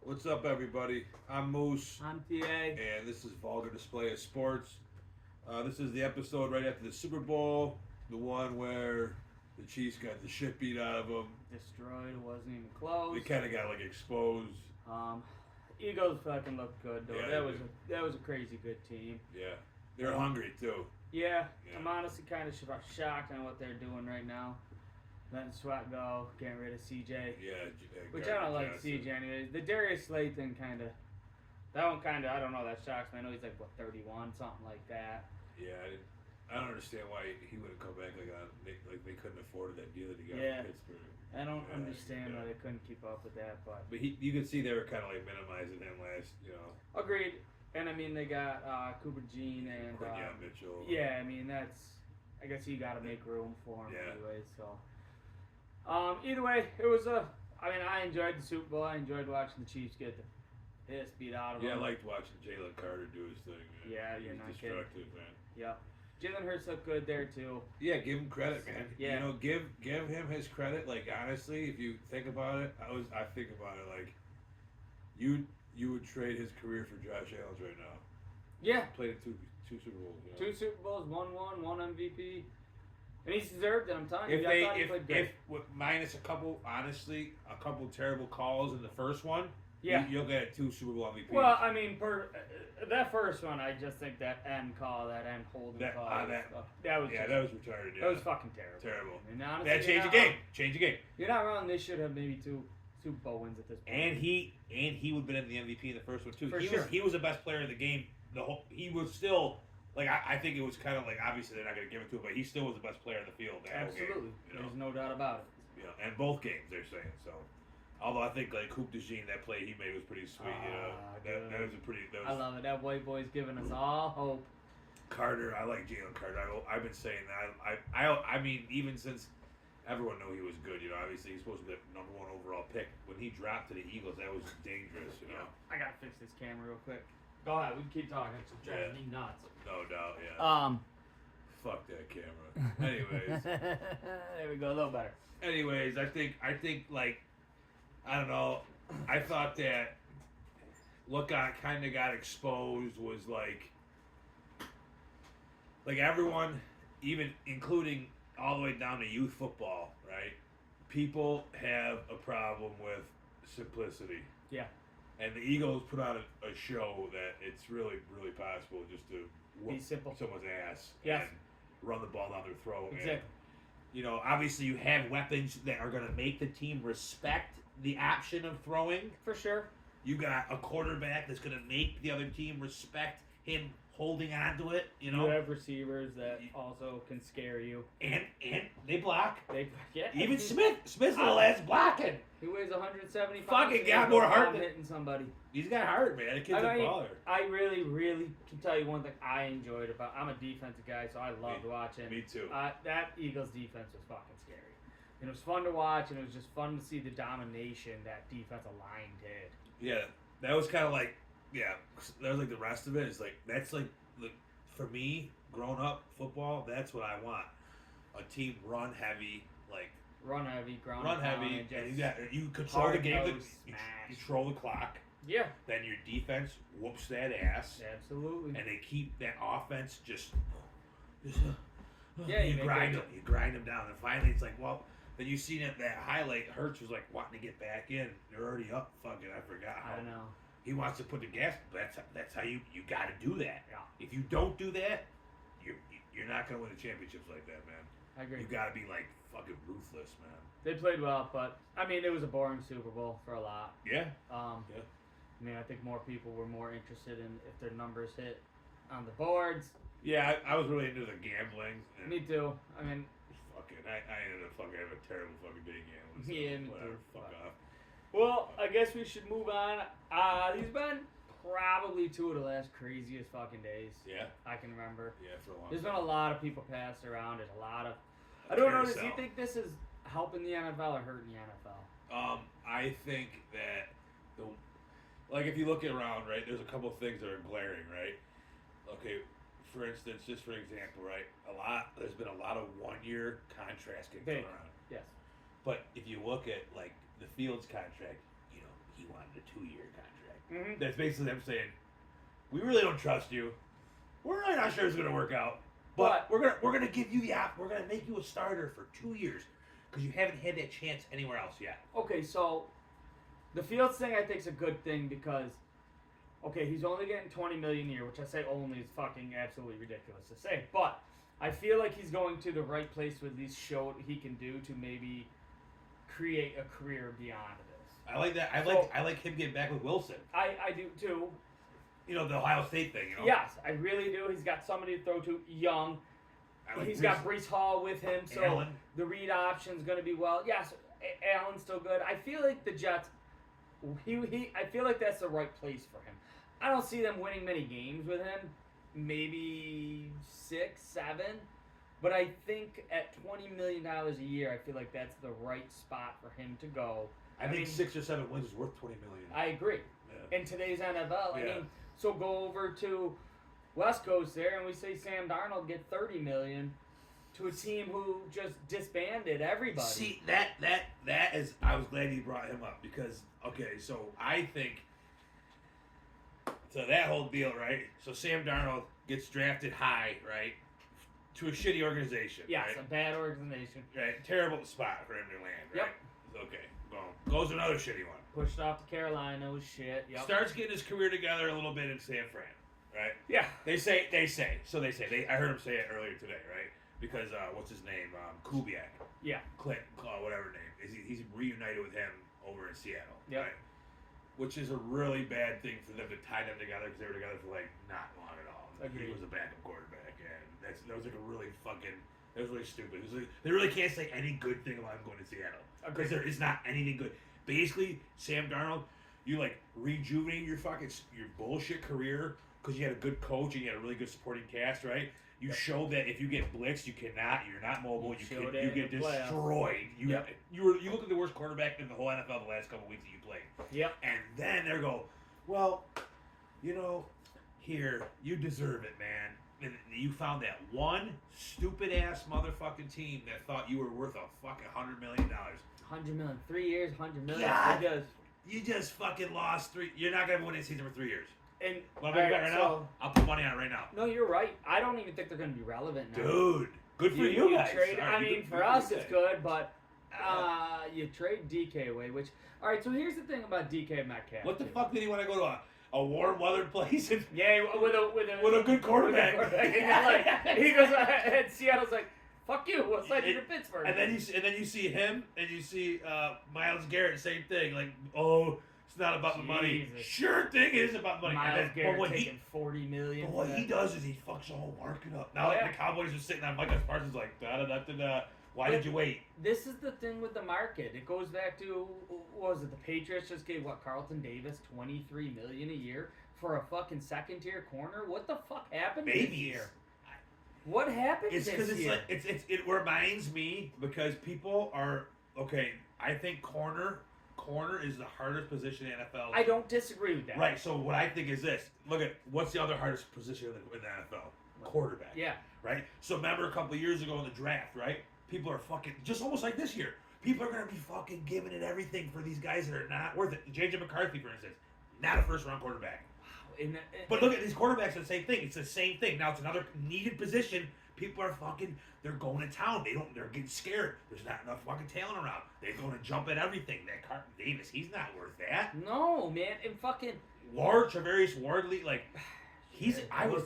What's up, everybody? I'm Moose, I'm TA. and this is Vulgar Display of Sports. This is the episode right after the Super Bowl, the one where the Chiefs got the shit beat out of them. Destroyed. Wasn't even close. They kind of got like exposed. Um, Eagles fucking looked good though. Yeah, that was a crazy good team. Yeah, they're hungry too. Yeah, Yeah. I'm honestly kind of shocked on what they're doing right now. Letting Swat go, getting rid of CJ. Yeah, Which I don't like Johnson. CJ anyways. The Darius Slay thing that one I don't know, that shocks me. I know he's like, 31, something like that. Yeah, I don't understand why he wouldn't come back like they couldn't afford that deal that he got Yeah. from Pittsburgh. I don't understand why they couldn't keep up with that, but You could see they were kind of like minimizing him last. agreed. And I mean, they got Cooper Jean and Mitchell. yeah, I mean I guess you got to make room for him Yeah. anyway. So either way, it was I enjoyed the Super Bowl. I enjoyed watching the Chiefs get the piss beat out of them. Yeah, I liked watching Jalen Carter do his thing. Man. Yeah, He you're was not kidding. destructive, man. Yeah, Jalen Hurts looked good there too. Yeah, give him credit, man. Yeah. Give him his credit. Like honestly, if you think about it, I think about it like you would trade his career for Josh Allen's right now. Yeah, Played in two Super Bowls. two Super Bowls, one MVP, and he's deserved it. I'm telling you, If I thought he played good. minus a couple terrible calls in the first one, Yeah. you'll get two Super Bowl MVPs. Well, I mean, that first one, I just think that end holding call, that was that was retarded. Yeah. that was fucking terrible. Terrible. And honestly, That changed the you're not game. wrong. Change the game. You're not wrong. They should have maybe two Super Bowl wins at this point. And he would have been in the MVP in the first one too. For he sure. he was the best player in the game. He was still like I think it was kind of like obviously they're not going to give it to him, but he still was the best player in the field. That whole Absolutely, game, there's no doubt about it. And both games they're saying so. Although I think like Hoop DeJean, that play he made was pretty sweet. That was a pretty. I love it. That white boy's giving us all hope. Carter, I like Jalen Carter. I've been saying that. I mean, even since everyone knew he was good, obviously he's supposed to be the number one overall pick. When he dropped to the Eagles, that was dangerous, I gotta fix this camera real quick. Go ahead, we can keep talking. It's driving me nuts. No doubt, yeah. Fuck that camera. Anyways. There we go, a little better. Anyways, I think like I don't know. I thought that what kind of got exposed was like everyone, even including all the way down to youth football, right? People have a problem with simplicity. Yeah. And the Eagles put on a show that it's really, really possible just to Be simple. someone's ass Yes. and run the ball down their throat. Exactly. And, obviously you have weapons that are going to make the team respect the option of throwing. For sure. You got a quarterback that's going to make the other team respect him holding on to it, You have receivers that also can scare you. And they block. Yeah. Even Smith's the last blocking. He weighs 170 pounds. Fucking and got he's more no heart problem than- hitting somebody. He's got heart, man. The kid's a baller. I really, really can tell you one thing I enjoyed about. I'm a defensive guy, so I loved watching. Me too. That Eagles defense was fucking scary. And it was fun to watch, and it was just fun to see the domination that defensive line did. Yeah, that was kind of like, that was like the rest of it. It's like, that's like for me, growing up, football, that's what I want. A team run heavy, like, Run heavy, ground run and heavy, pound, and you control the game, hard-nosed you smash. control the clock. Yeah, Then your defense whoops that ass, absolutely. and they keep that offense just Yeah, you you make grind it- them, you grind them down, and finally it's like, well, then you see that highlight. Hurts was like wanting to get back in. They're already up. Fucking, I forgot. I don't know. He wants to put the gas. That's how you got to do that. Yeah. If you don't do that, you're not gonna win the championships like that, man. I agree. You got to be like fucking ruthless, man. They played well, but I mean, it was a boring Super Bowl for a lot. Yeah. Yeah. I mean, I think more people were more interested in if their numbers hit on the boards. Yeah, I was really into the gambling. And Me too. I mean, I ended up fucking having a terrible fucking day gambling. So Yeah, me whatever. too. Fuck off. well, I guess we should move on. These been probably two of the last craziest fucking days Yeah. I can remember. Yeah, for a long There's time. been a lot of people passed around. There's a lot of. I don't know. Do you Carousel. think this is helping the NFL or hurting the NFL? I think that like if you look around, right, there's a couple of things that are glaring, right? Okay, for instance, just for example, right, there's been a lot of 1-year contracts getting thrown Big. around. Yes. But if you look at like the Fields contract, he wanted a 2-year contract. Mm-hmm. That's basically them saying, we really don't trust you. We're really not sure it's going to work out. But we're gonna give you the we're gonna make you a starter for 2 years because you haven't had that chance anywhere else yet. Okay, so the Fields thing I think is a good thing because he's only getting $20 million a year, which I say only is fucking absolutely ridiculous to say, but I feel like he's going to the right place with these show what he can do to maybe create a career beyond this. I like that. I like him getting back with Wilson. I do too. You know, the Ohio State thing, you know? Yes, I really do. He's got somebody to throw to, young. Like He's got Breece Hall with him, so Allen. the read option's going to be well. Yes, Allen's still good. I feel like the Jets, I feel like that's the right place for him. I don't see them winning many games with him, maybe 6, 7. But I think at $20 million a year, I feel like that's the right spot for him to go. I think 6 or 7 wins is worth $20 million. I agree. Yeah. In today's NFL, Yeah. I mean, so go over to West Coast there, and we say Sam Darnold get $30 million to a team who just disbanded everybody. See, that is. I was glad you brought him up because so I think that whole deal, right? So Sam Darnold gets drafted high, right, to a shitty organization. Yes, right? a bad organization. Right, terrible spot for him to land. Right? Yep. Okay. Boom. Goes another shitty one. Pushed off to Carolina was shit. Yep. Starts getting his career together a little bit in San Fran. Right. Yeah. They say. I heard him say it earlier today. Right. Because what's his name? Kubiak. Yeah. Clint, whatever name. He's reunited with him over in Seattle. Yep. Right? Which is a really bad thing for them to tie them together because they were together for not long at all. Agreed. He was a backup quarterback, and that was like a really fucking. That was really stupid. It was they really can't say any good thing about him going to Seattle because there is not anything good. Basically, Sam Darnold, you rejuvenate your bullshit career because you had a good coach and you had a really good supporting cast, right? You showed that if you get blitzed, you're not mobile. You get destroyed. You look at the worst quarterback in the whole NFL the last couple of weeks that you played. Yep. And then they go, well, here you deserve it, man. And you found that one stupid ass motherfucking team that thought you were worth a fucking $100 million. $100 million, 3 years, $100 million. God, you just fucking lost 3. You're not gonna win this season for 3 years. And now? I'll put money on it right now. No, you're right. I don't even think they're going to be relevant now. Dude, good for you guys. For us, it's good, but you trade DK away, which... All right, so here's the thing about DK Metcalf. What the fuck did he want to go to a warm weathered place? With a good quarterback. He goes, and Seattle's like, fuck you, we'll send you to Pittsburgh. And then you see him, and you see Myles Garrett, same thing. It's not about the money. Sure thing it is about money. Myles Garrett taking $40 million. But what he does is he fucks the whole market up. Now the Cowboys are sitting on Micah Parsons da-da-da-da-da. Why did you wait? This is the thing with the market. It goes back to, what was it, the Patriots just gave, Carlton Davis $23 million a year for a fucking second-tier corner? What the fuck happened this year? What happened this year? It reminds me because people are, I think corner is the hardest position in the NFL. I don't disagree with that. Right, so what I think is this. Look at, what's the other hardest position in the NFL? Quarterback. Yeah. Right? So remember a couple of years ago in the draft, right? People are fucking, just almost like this year, people are going to be fucking giving it everything for these guys that are not worth it. J.J. McCarthy, for instance, not a first-round quarterback. Wow. But look at these quarterbacks, the same thing. It's the same thing. Now, it's another needed position. People are fucking, they're going to town. They're getting scared. There's not enough fucking talent around. They're going to jump at everything. That Carlton Davis, he's not worth that. No, man. And fucking... Travarius Wardley,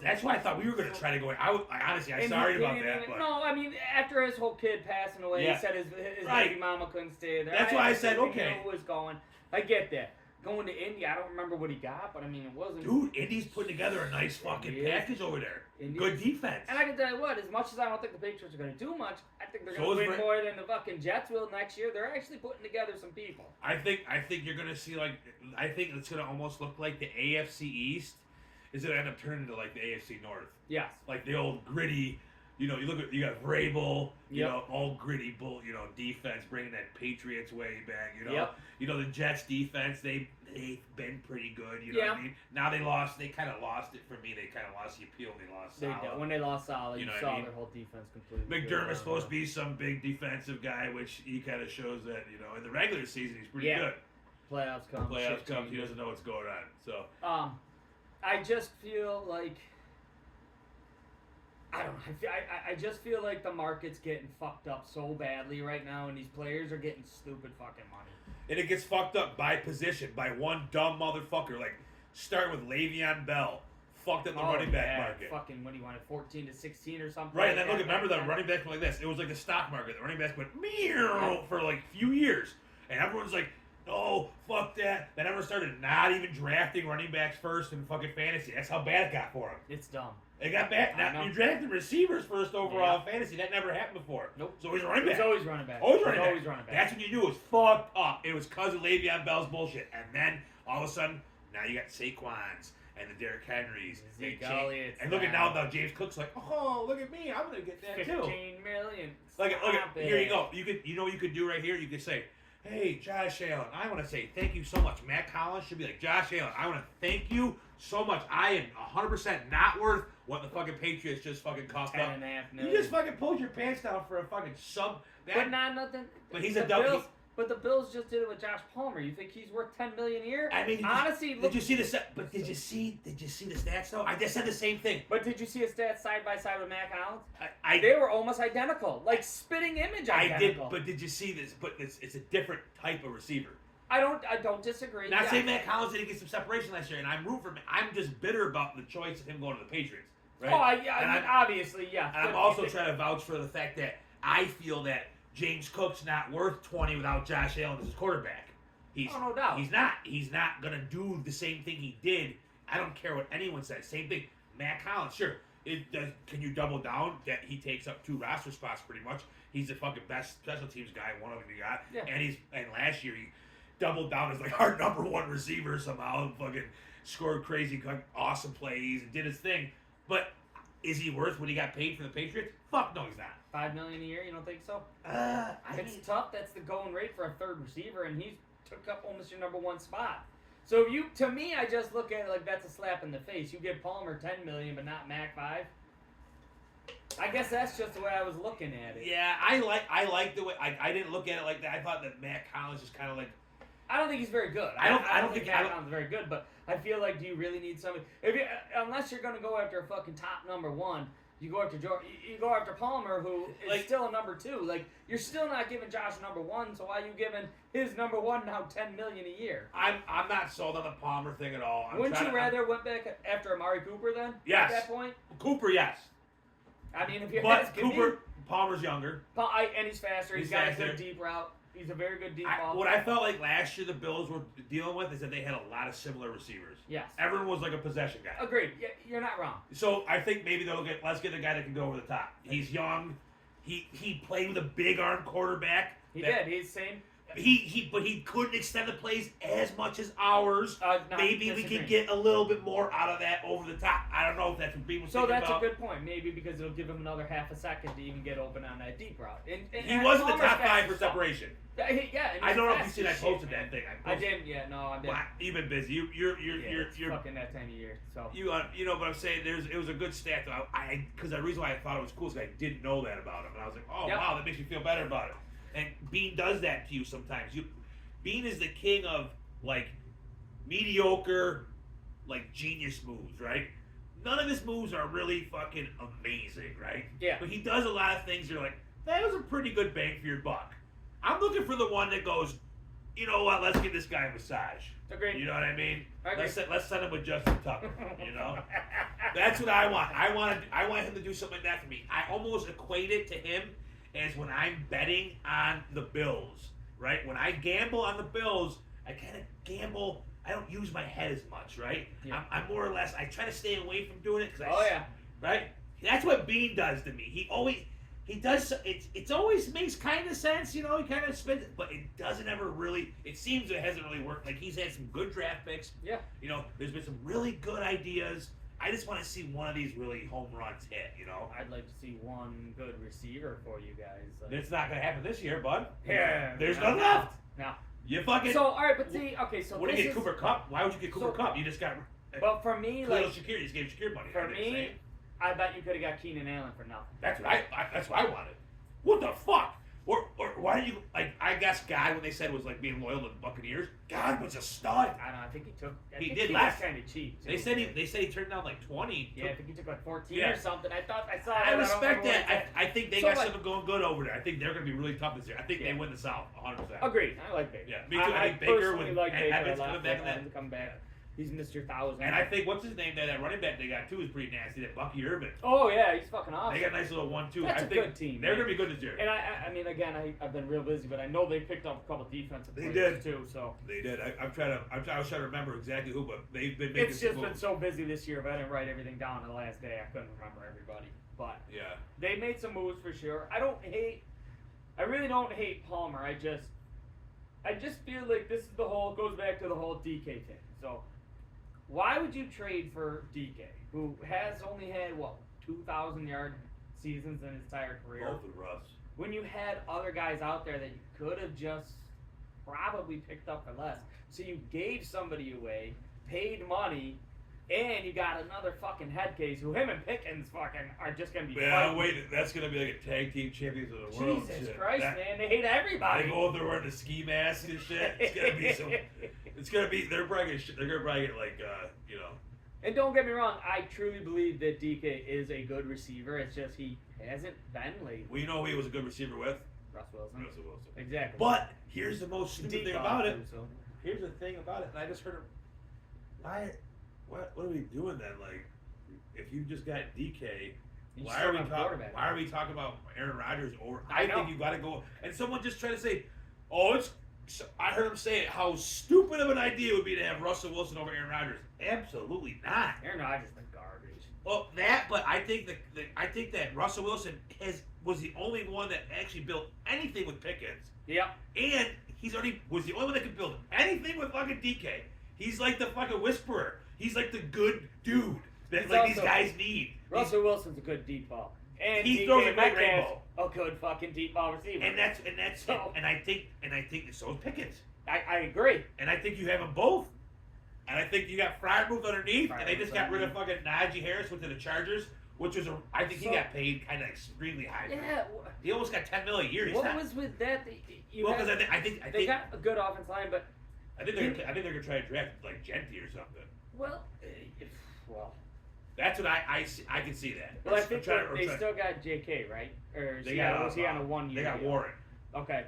that's why I thought we were going to try to go in. Honestly, I'm sorry about that. But. No, I mean, after his whole kid passing away, he said his baby mama couldn't stay there. That's why I said, okay. He knew was going. I get that. Going to Indy, I don't remember what he got, but I mean, it wasn't... Dude, Indy's putting together a nice fucking package over there. Good defense. And I can tell you what, as much as I don't think the Patriots are going to do much, I think they're going to win more than the fucking Jets will next year. They're actually putting together some people. I think you're going to see, I think it's going to almost look like the AFC East is going to end up turning into, the AFC North. Yes. Like the old gritty... you got Vrabel, all gritty defense, bringing that Patriots way back, the Jets defense, they've been pretty good, you know what I mean? Now they kind of lost it for me. They kind of lost the appeal. They lost Salah. When they lost Salah, you saw their whole defense completely. McDermott's supposed to be some big defensive guy, which he kind of shows that, in the regular season, he's pretty good. Playoffs come. Playoffs shit come. He changes. doesn't know what's going on. So I just feel like I don't know. I just feel like the market's getting fucked up so badly right now, and these players are getting stupid fucking money. and it gets fucked up by position by one dumb motherfucker. Like start with Le'Veon Bell. Fucked up the running back market. Fucking what do you want? 14 to 16 or something. Right, like and then that, remember the running backs were like this. It was like the stock market. The running backs went meow for like a few years, and everyone's like, "Oh, fuck that." Then everyone started not even drafting running backs first in fucking fantasy. That's how bad it got for them. It's dumb. It got bad. Now you drafted receivers first overall in fantasy. That never happened before. Nope. So he's a running back. He's always running back. Always He's running back. That's when you knew it was fucked up. It was because of Le'Veon Bell's bullshit. And then all of a sudden, now you got Saquons and the Derrick Henrys. Zeke Elliott's. And look at now James Cook's like, oh, look at me. I'm gonna get that 15 too. million. Look at Stop here it. you go. You know what you could do right here? You could say, hey, Josh Allen, I want to say thank you so much. Matt Collins should be like, Josh Allen, I want to thank you so much. I am 100% not worth what the fucking Patriots just fucking coughed up. 10.5 You million. just fucking pulled your pants down for a fucking sub. But not nothing. But he's the a double. Bills, but the Bills just did it with Josh Palmer. You think he's worth $10 million a year? I mean, honestly, did you see the? But did you see the stats though? I just said the same thing. But did you see his stats side by side with Matt Collins? They were almost identical, like spitting image I identical. did, but did you see this? But it's a different type of receiver. I don't disagree. Not saying Matt Collins didn't get some separation last year, and I'm rooting for him. I'm just bitter about the choice of him going to the Patriots. Right? Oh, I mean, obviously, yeah. And I'm also trying to vouch for the fact that I feel that James Cook's not worth 20 without Josh Allen as his quarterback. No doubt. He's not. He's not gonna do the same thing he did. I don't care what anyone says. Same thing. Matt Collins, sure. Can you double down that he takes up 2 roster spots pretty much? He's the fucking best special teams guy. One of them you got. Yeah. And last year he doubled down as like our number 1 receiver somehow. And fucking scored crazy, awesome plays and did his thing. But is he worth what he got paid for the Patriots? Fuck no, he's not. $5 million a year? You don't think so? It's tough. That's the going rate for a third receiver, and he's took up almost your number 1 spot. So to me, I just look at it like that's a slap in the face. You give Palmer $10 million, but not Mac 5. I guess that's just the way I was looking at it. Yeah, I like the way I didn't look at it like that. I thought that Matt Collins is kind of like. I don't think he's very good. I don't think Matt Collins is very good, but I feel like, do you really need somebody? Unless you're going to go after a fucking top number 1, you go after you go after Palmer, who is still a number 2. Like, you're still not giving Josh number 1, so why are you giving his number 1 now $10 million a year? I'm not sold on the Palmer thing at all. Wouldn't you rather went back after Amari Cooper then? Yes. At that point? Cooper, yes. I mean, if you're asking Cooper, Palmer's younger. And he's faster. He's got a good deep route. He's a very good deep ball. What I felt like last year the Bills were dealing with is that they had a lot of similar receivers. Yes. Everyone was like a possession guy. Agreed. Yeah, you're not wrong. So I think maybe let's get a guy that can go over the top. He's young. He played with a big arm quarterback. He did. He's same. But he couldn't extend the plays as much as ours. Maybe we could get a little bit more out of that over the top. I don't know if that's what people think about. So that's a good point. Maybe because it'll give him another half a second to even get open on that deep route. He wasn't the top 5 for separation. Yeah. I don't know if you see that. I posted that thing. I didn't. Yeah, no, I didn't. Well, you've been busy. You're fucking that time of year. So but I'm saying it was a good stat though. Because the reason why I thought it was cool is because I didn't know that about him, and I was like, oh wow, that makes me feel better about it. And Bean does that to you sometimes. Bean is the king of like mediocre, like genius moves, right? None of his moves are really fucking amazing, right? Yeah. But he does a lot of things. You're like, that was a pretty good bang for your buck. I'm looking for the one that goes, you know what? Let's give this guy a massage. Agreed. You know what I mean? Agreed. Let's send him with Justin Tucker. You know, that's what I want. I want him to do something like that for me. I almost equate it to him as when I'm betting on the Bills, right? When I gamble on the Bills, I kind of gamble. I don't use my head as much, right? Yeah. I'm more or less. I try to stay away from doing it because right. That's what Bean does to me. He does. It's always makes kind of sense, you know. He kind of spins it, but it doesn't ever really. It seems it hasn't really worked. Like he's had some good draft picks. Yeah. You know, there's been some really good ideas. I just want to see one of these really home runs hit, you know? I'd like to see one good receiver for you guys. It's not going to happen this year, bud. Yeah. There's none left. No. You fucking... So, all right, but see, okay, so what do you get, Cooper Kupp? Why would you get Cooper Kupp? You just got... But for me, like... Shakir, you just gave Shakir money. For me, I bet you could have got Keenan Allen for nothing. That's what I wanted. What the fuck? Or why do you like? I guess God, when they said was like being loyal to the Buccaneers, God was a stud. I don't know. I think he took. He think did he last. was kind of cheap. Too, They said he turned down like 20. Yeah, I think he took like 14 Yeah. or something. I thought I saw. I that. respect don't remember what that. he I think they So, got like- something going good over there. I think they're going to be really tough this year. I think Yeah. they win the South 100%. said. Agreed. I like Baker. Yeah, me too. I think Baker personally with like Baker Evans a lot. coming back. For him to come back. He's Mr. Thousand. And I think what's his name that running back they got too is pretty nasty. That Bucky Irvin. Oh yeah, he's fucking awesome. They got a nice little 1-2. That's I a think good team. they're man. going to be good this year. And I mean, again, I've been real busy, but I know they picked up a couple defensive They players did. too. So They did. I was trying to remember exactly who, but they've been making it's some just been moves. so busy this year. If I didn't write everything down on the last day, I couldn't remember everybody. But Yeah. they made some moves for sure. I really don't hate Palmer. I just feel like this is goes back to the whole DK thing. So why would you trade for DK, who has only had 2,000-yard seasons in his entire career? Both with Russ. When you had other guys out there that you could have just probably picked up for less. So you gave somebody away, paid money, and you got another fucking head case who him and Pickens fucking are just going to be Yeah, fighting. wait, that's going to be like a tag team champions of the world. Jesus shit. Christ, man. They hate everybody. They go over there wearing the ski mask and shit. It's going to be some... It's going to be... They're probably going to get like, you know... And don't get me wrong, I truly believe that DK is a good receiver. It's just he hasn't been lately. Well, you know who he was a good receiver with? Russ Wilson. Russell Wilson. Exactly. But here's the most stupid Deep thing ball, about it. too, so. Here's the thing about it, and I just heard him. What are we doing then? Like, if you just got DK, You why still are we have talking? quarterback. Why are we talking about Aaron Rodgers? Or I I know. think you got to go. And someone just tried to say, "Oh, it's." I heard him say it, how stupid of an idea it would be to have Russell Wilson over Aaron Rodgers. Absolutely not. Aaron Rodgers is garbage. Well, but I think that Russell Wilson was the only one that actually built anything with Pickens. Yep. And was the only one that could build anything with fucking DK. He's like the fucking whisperer. He's like the good dude that He's like these also- guys need. Russell Wilson's a good deep ball. And He DK throws a great Metcalf's rainbow. a good fucking deep ball receiver. And that's So- and I think so is Pickens. I agree. And I think you have them both. And I think you got Fryer moved underneath, and they Fryer just moved got rid of fucking Najee Harris, went to the Chargers, which was I think he So- got paid kind of extremely high. Yeah. He almost got $10 million a year. He's What not- was with that? well, because I think They got a good offense line, but they're gonna try to draft like Gentry or something. well. That's what I can see that. Well, I think I'm trying- they still got JK, right? Or They got, was he on a 1 year? They got deal? Warren. Okay.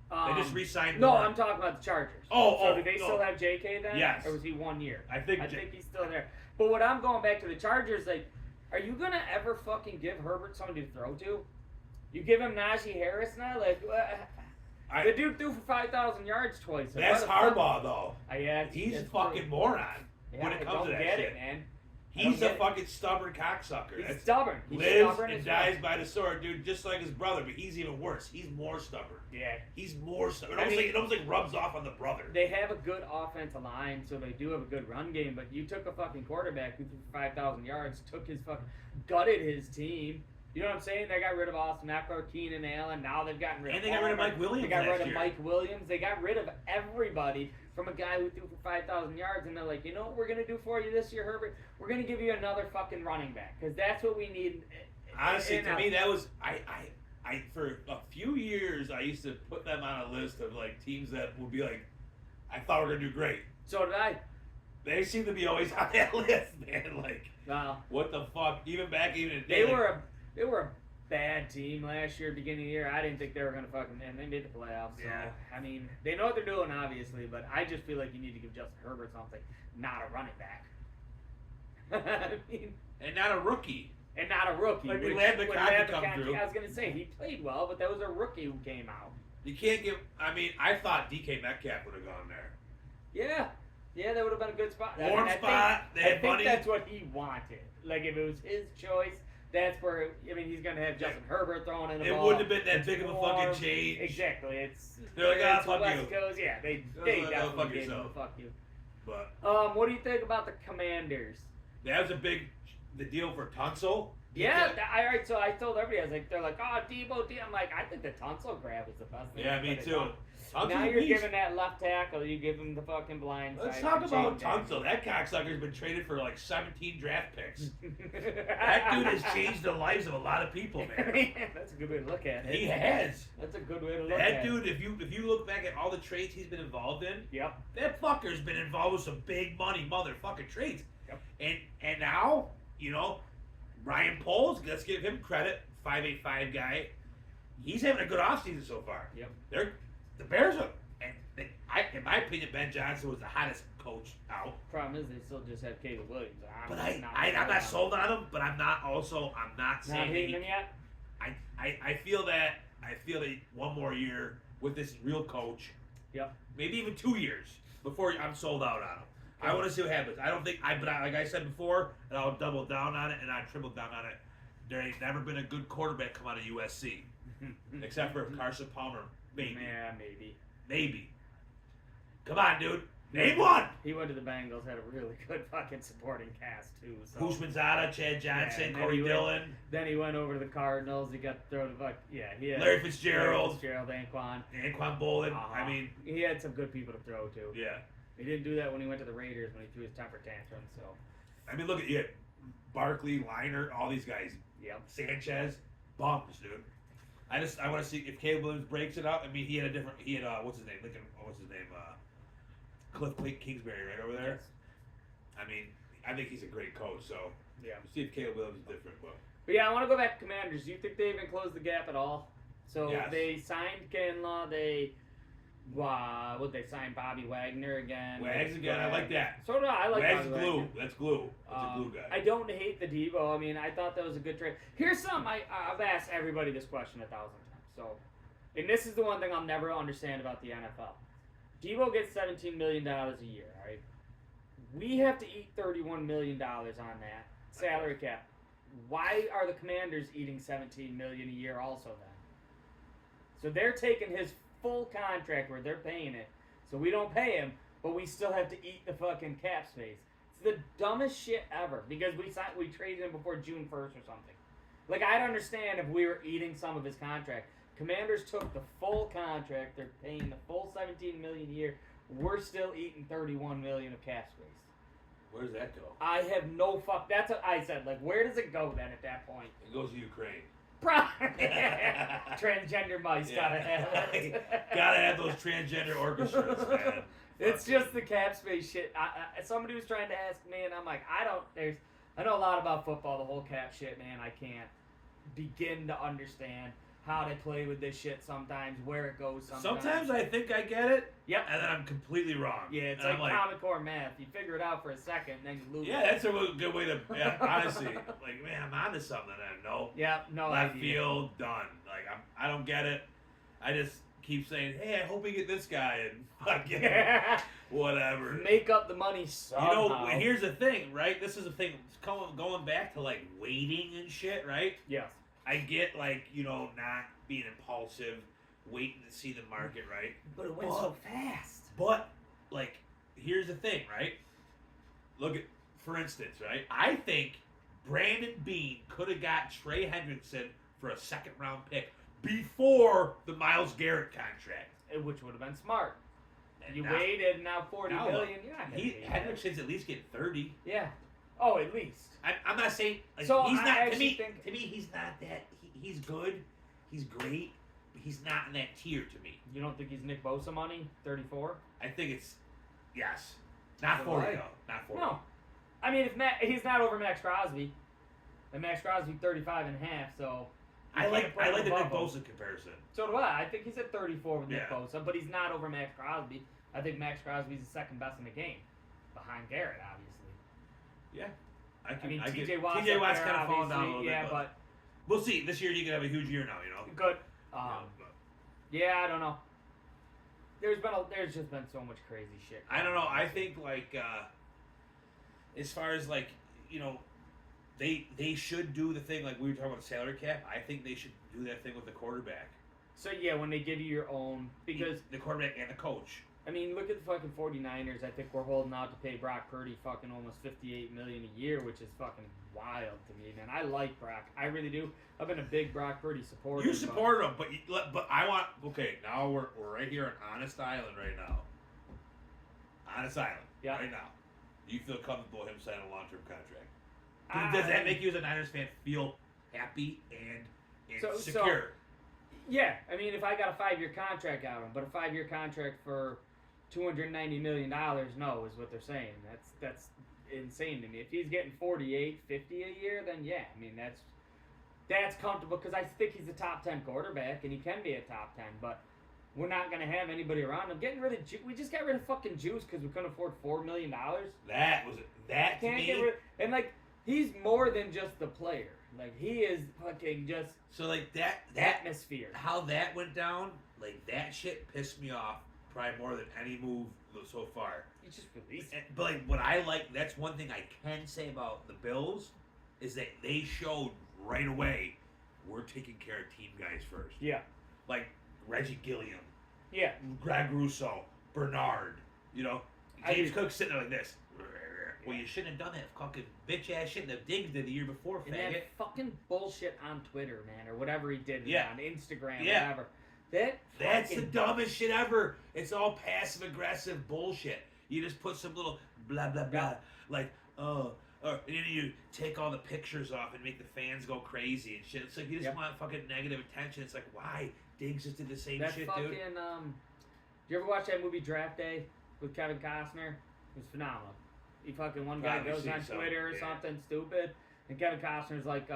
They just re-signed No, Warren. I'm talking about the Chargers. Oh, so oh, do they no. still have JK then? Yes. Or was he 1 year? I think he's still there. But what I'm going back to the Chargers, like, are you gonna ever fucking give Herbert somebody to throw to? You give him Najee Harris now, like, the dude threw for 5,000 yards twice. Like, That's what the fuck? Harbaugh though. Yeah, He's a it's fucking moron Yeah, when it I comes don't to that get shit. it, man. He's I a don't get fucking stubborn cocksucker. He's That's- stubborn. He's lives stubborn and as dies well. by the sword, dude. Just like his brother, but he's even worse. He's more stubborn. Yeah. He's more stubborn. I mean- It almost like rubs off on the brother. They have a good offensive line, so they do have a good run game. But you took a fucking quarterback who threw for 5,000 yards, gutted his team. You know what I'm saying? They got rid of Austin Eckler, Keenan Allen. Now they've gotten rid of. And they got rid of Palmer. Mike Williams They got rid last of year. Mike Williams. They got rid of everybody from a guy who threw for 5,000 yards, and they're like, you know what we're gonna do for you this year, Herbert? We're gonna give you another fucking running back because that's what we need. Honestly, And, to me, that was I for a few years I used to put them on a list of like teams that would be like I thought were gonna do great. So did I. They seem to be always on that list, man. Like Well, what the fuck? Even in the they day, were a bad team last year, beginning of the year. I didn't think they were gonna fucking, and they made the playoffs. So Yeah. I mean, they know what they're doing, obviously, but I just feel like you need to give Justin Herbert something, not a running back. I mean, and not a rookie. and not a rookie. Like, which- Ladd when McConkey Ladd come McConkey- through. I was gonna say he played well, but that was a rookie who came out. You can't give. I mean, I thought DK Metcalf would have gone there. Yeah, that would have been a good spot. Warm spot. They had I think money. that's what he wanted. Like if it was his choice, that's where he's gonna have Justin Herbert throwing in the It ball. wouldn't have been that It's big of a warm. fucking change. Exactly. It's They're like, "Ah, it's fuck West you." Coast. Yeah, they They're like, "Oh, definitely fuck gave him yourself." the fuck you. But What do you think about the Commanders? that was the deal for Tunsil. Yeah, so I told everybody, they're like, oh, Debo. I'm like, I think the Tunsil grab is the best thing. Yeah, me that too. they've done. Now a you're beast. giving that left tackle, you give him the fucking blind Let's side. talk for about James Tunsil. That cocksucker's been traded for like 17 draft picks. That dude has changed the lives of a lot of people, man. That's a good way to look at it. He has. That's a good way to look at That it. dude, if you look back at all the trades he's been involved in, Yep. that fucker's been involved with some big money motherfucking trades. Yep. And now, Ryan Poles, let's give him credit, 5'8" guy. He's having a good offseason so far. Yep. The Bears are, in my opinion, Ben Johnson was the hottest coach out. Problem is, they still just have Caleb Williams. I'm not sold on him, but I'm not saying not hitting him yet. I feel that one more year with this real coach. Yep. Maybe even 2 years before I'm sold out on him. I want to see what happens. I don't think like I said before, and I'll double down on it and I triple down on it. There ain't never been a good quarterback come out of USC, except for Carson Palmer. Maybe. Yeah, Maybe. Come on, dude. Name one. He went to the Bengals, had a really good fucking supporting cast too. So. Houshmandzadeh, Chad Johnson, Yeah, Corey Dillon. Then he went over to the Cardinals. He got thrown to he had Larry Fitzgerald, Anquan Bolden. Uh-huh. I mean, he had some good people to throw to. Yeah. He didn't do that when he went to the Raiders when he threw his temper tantrum. So. I mean, look at you, Barkley, Liner, all these guys. Yep. Sanchez, bums, dude. I want to see if Caleb Williams breaks it up. I mean, he had what's his name? Cliff Kingsbury right over there. Yes. I mean, I think he's a great coach. So Yeah. we'll see if Caleb Williams is different. But yeah, I want to go back to Commanders. Do you think they even closed the gap at all? So Yes. they signed Kinlaw. They sign Bobby Wagner again? Wags again. I like that. So do I. I like Wags Bobby glue. Wagner. That's glue. That's a glue guy. I don't hate the Debo. I mean, I thought that was a good trade. Here's something I've asked everybody this question 1,000 times. So, and this is the one thing I'll never understand about the NFL. Debo gets $17 million a year, all right? We have to eat $31 million on that salary cap. Why are the Commanders eating $17 million a year also then? So they're taking his full contract where they're paying it. So we don't pay him, but we still have to eat the fucking cap space. It's the dumbest shit ever because we traded him before June 1st or something. Like, I'd understand if we were eating some of his contract. Commanders took the full contract. They're paying the full $17 million a year. We're still eating $31 million of cap space. Where does that go? I have no fuck. That's what I said. Like, where does it go then at that point? It goes to Ukraine. Transgender mice gotta have it. Gotta have those transgender orchestras, man. It's just the cap space shit. Somebody was trying to ask me, and I'm like, I know a lot about football, the whole cap shit, man. I can't begin to understand how they play with this shit sometimes, where it goes Sometimes I think I get it. Yep. And then I'm completely wrong. Yeah, it's and like Common Core math. You figure it out for a second, and then you lose it. Yeah, that's a good way to, honestly, like, man, I'm onto something then. No. Yeah, no Left idea. field, done. Like, I don't get it. I just keep saying, hey, I hope we get this guy, and fucking whatever. Make up the money somehow. Here's the thing, right? This is the thing. Going back to, like, waiting and shit, right? Yes. I get, like, not being impulsive, waiting to see the market, right? But it went so fast. But, like, here's the thing, right? Look at, for instance, right? I think Brandon Beane could have got Trey Hendrickson for a second-round pick before the Myles Garrett contract. Which would have been smart. And you now, waited, and now $40 million. You're not gonna pay that. Hendrickson's at least getting 30. Yeah. Oh, at least. I'm not saying like, So he's I not. actually To me, he's not that. He's good. He's great. But he's not in that tier to me. You don't think he's Nick Bosa money? 34? I think it's yes, not 40 though. Not 40. No. I mean, he's not over Max Crosby. And Max Crosby 35 and a half. So I like the Nick above him. Bosa comparison. So do I. I think he's at 34 with Nick Yeah. Bosa, but he's not over Max Crosby. I think Max Crosby's the second best in the game, behind Garrett, obviously. Yeah. I mean, T.J. Watt's kind of falling down a obviously, little yeah, bit. but We'll see. This year you can have a huge year now, good. But Yeah, I don't know. There's just been so much crazy shit. I don't know. I think like as far as like they should do the thing like we were talking about salary cap. I think they should do that thing with the quarterback. So yeah, when they give you your own, because the quarterback and the coach. I mean, look at the fucking 49ers. I think we're holding out to pay Brock Purdy fucking almost $58 million a year, which is fucking wild to me, man. I like Brock. I really do. I've been a big Brock Purdy supporter. You support him, but I want. Okay, now we're right here on Honest Island right now. Honest Island. Yeah. Right now. Do you feel comfortable him signing a long-term contract? Does that make you as a Niners fan feel happy and secure? Yeah, I mean, if I got a 5-year contract out of him, but a 5-year contract for $290 million, no, is what they're saying. That's insane to me. If he's getting 48, 50 a year, then yeah, I mean, that's comfortable because I think he's a top 10 quarterback and he can be a top 10, but we're not going to have anybody around him. We just got rid of fucking Juice because we couldn't afford $4 million. That to me. And like, he's more than just the player. Like, he is fucking just so like that atmosphere. How that went down, like that shit pissed me off probably more than any move so far. You just released it. But like what I like, that's one thing I can say about the Bills is that they showed right away we're taking care of team guys first. Yeah. Like Reggie Gilliam. Yeah. Greg Russo. Bernard. You know, James Cook sitting there like this. Well, you shouldn't have done that fucking bitch-ass shit that Diggs did the year before, and faggot. that fucking bullshit on Twitter, man, or whatever he did on Instagram, yeah. whatever. That's the dumbest shit ever. It's all passive-aggressive bullshit. You just put some little blah, blah, blah, like, and then you take all the pictures off and make the fans go crazy and shit. It's like you just want fucking negative attention. It's like, why? Diggs just did the same shit, fucking, dude. you ever watch that movie Draft Day with Kevin Costner? It was phenomenal. He fucking one guy goes on Twitter or something stupid, and Kevin Costner's like,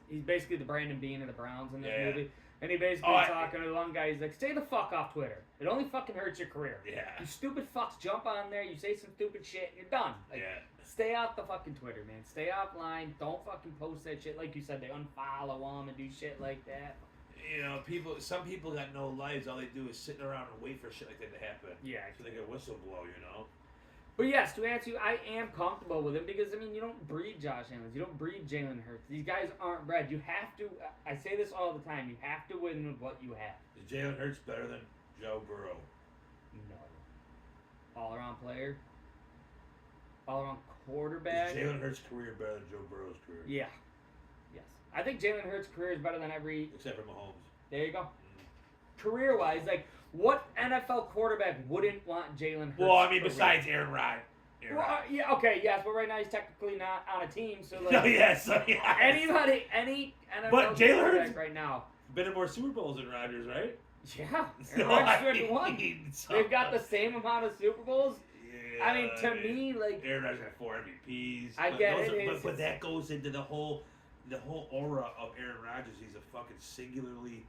he's basically the Brandon Beane of the Browns in this movie, and he basically talking to the one guy. He's like, "Stay the fuck off Twitter. It only fucking hurts your career. Yeah. You stupid fucks jump on there. You say some stupid shit. You're done. Like, stay off the fucking Twitter, man. Stay offline. Don't fucking post that shit. Like you said, they unfollow them and do shit like that." You know, some people got no lives. All they do is sit around and wait for shit like that to happen. Yeah. So they get a whistle blow, you know. But yes, to answer you, I am comfortable with him because, I mean, you don't breed Josh Allen. You don't breed Jalen Hurts. These guys aren't bred. You have to, I say this all the time, you have to win with what you have. Is Jalen Hurts better than Joe Burrow? No. All-around player. All-around quarterback. Is Jalen Hurts' career better than Joe Burrow's career? Yeah. Yes. I think Jalen Hurts' career is better than every... Except for Mahomes. There you go. Career-wise, like... What NFL quarterback wouldn't want Jalen Hurts? Well, I mean, besides Aaron Rodgers. Yeah, okay, yes, but right now he's technically not on a team, so like... Any NFL quarterback right now... Been in more Super Bowls than Rodgers, right? Yeah, Aaron Rodgers 21. They've got the same amount of Super Bowls. Yeah, I mean, to me, like... Aaron Rodgers got 4 MVPs. I get it. But that goes into the whole aura of Aaron Rodgers. He's a fucking singularly...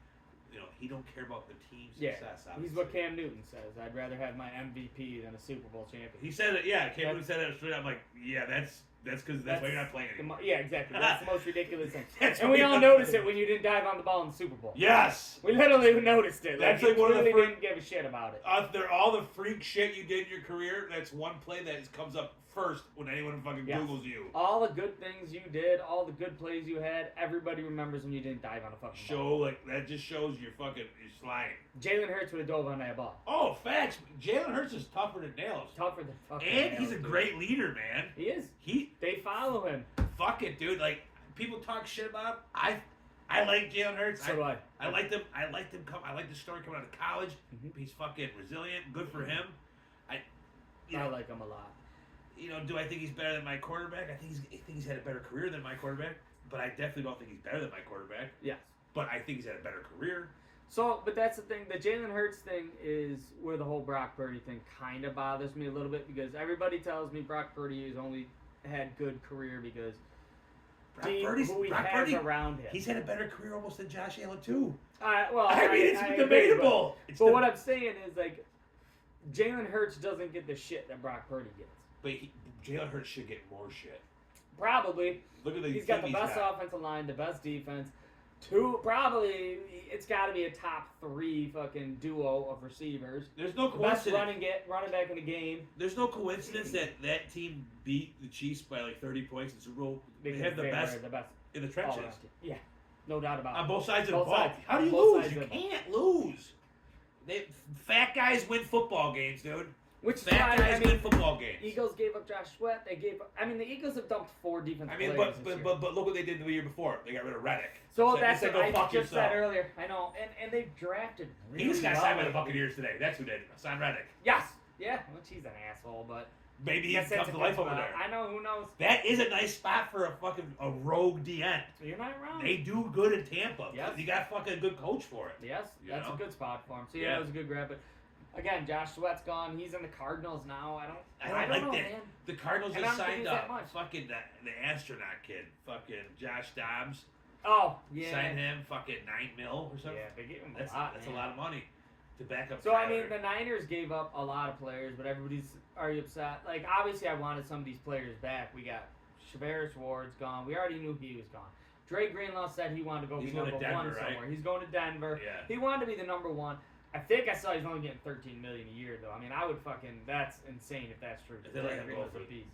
You know, he don't care about the team's success. Obviously. He's what Cam Newton says. I'd rather have my MVP than a Super Bowl champion. He said it. Yeah, Cam Newton said it straight. I'm like, yeah, that's why you're not playing anymore. Yeah, exactly. That's the most ridiculous thing. And we all noticed it when you didn't dive on the ball in the Super Bowl. Yes, we literally noticed it. That's like one of the didn't give a shit about it. They're all the freak shit you did in your career. That's one play that comes up first when anyone fucking Googles you. All the good things you did, all the good plays you had, everybody remembers when you didn't dive on a fucking ball. Like that just shows you're sliding. Jalen Hurts would have dove on that ball. Oh, facts. Jalen Hurts is tougher than nails. Tougher than fucking And he's a great leader, man. He is. They follow him. Fuck it, dude. Like people talk shit about him. I like Jalen Hurts. So do I. I like them. I like the story coming out of college. Mm-hmm. He's fucking resilient. Good for him. I like him a lot. You know, do I think he's better than my quarterback? I think he's had a better career than my quarterback, but I definitely don't think he's better than my quarterback. Yes. But I think he's had a better career. So, but that's the thing. The Jalen Hurts thing is where the whole Brock Purdy thing kind of bothers me a little bit because everybody tells me Brock Purdy has only had good career because who he has around him. He's had a better career almost than Josh Allen too. It's debatable. But what I'm saying is like Jalen Hurts doesn't get the shit that Brock Purdy gets. But Jalen Hurts should get more shit. Probably. Look at he's got the best offensive line, the best defense. It's got to be a top 3 fucking duo of receivers. There's no coincidence. Best running back in the game. There's no coincidence that team beat the Chiefs by like 30 points in the Super Bowl. They have the best in the trenches. Yeah, no doubt about it. On both sides of the ball. Sides. How do you lose? You can't lose. Fat guys win football games, dude. Which is Fat why, guys win football games. Eagles gave up Josh Sweat. The Eagles have dumped 4 defensive players but this year. but look what they did the year before. They got rid of Reddick. So that's what what I just said earlier. I know, and they've drafted. Really He just got well signed by the lately. Buccaneers today. That's who did. Signed Reddick. Yes. Yeah. Well, he's an asshole, but Maybe he Yes, comes that's to a life good over spot. there. I know. Who knows? That is a nice spot for a rogue DN. So you're not wrong. They do good in Tampa. Yes. You got fucking a good coach for it. Yes, You that's know? a good spot for him. So Yeah. that was a good grab. But again, Josh Sweat's gone. He's in the Cardinals now. I don't like know, that. man. The Cardinals And have I don't think signed he's that up much. fucking the astronaut kid, fucking Josh Dobbs. Oh, yeah. Signed him fucking $9 million or something. Yeah, they gave him That's a lot. that's man. a lot of money to back up. So Tyler. I mean, the Niners gave up a lot of players, but everybody's already upset. Like obviously, I wanted some of these players back. We got Shavarius Ward's gone. We already knew he was gone. Dre Greenlaw said he wanted to go He's be going to number Denver, one right? somewhere. He's going to Denver. Yeah. He wanted to be the number one. I think I saw he's only getting $13 million a year though. I mean, I would fucking that's insane if that's true. If they let him go Greenlaw's for a beast.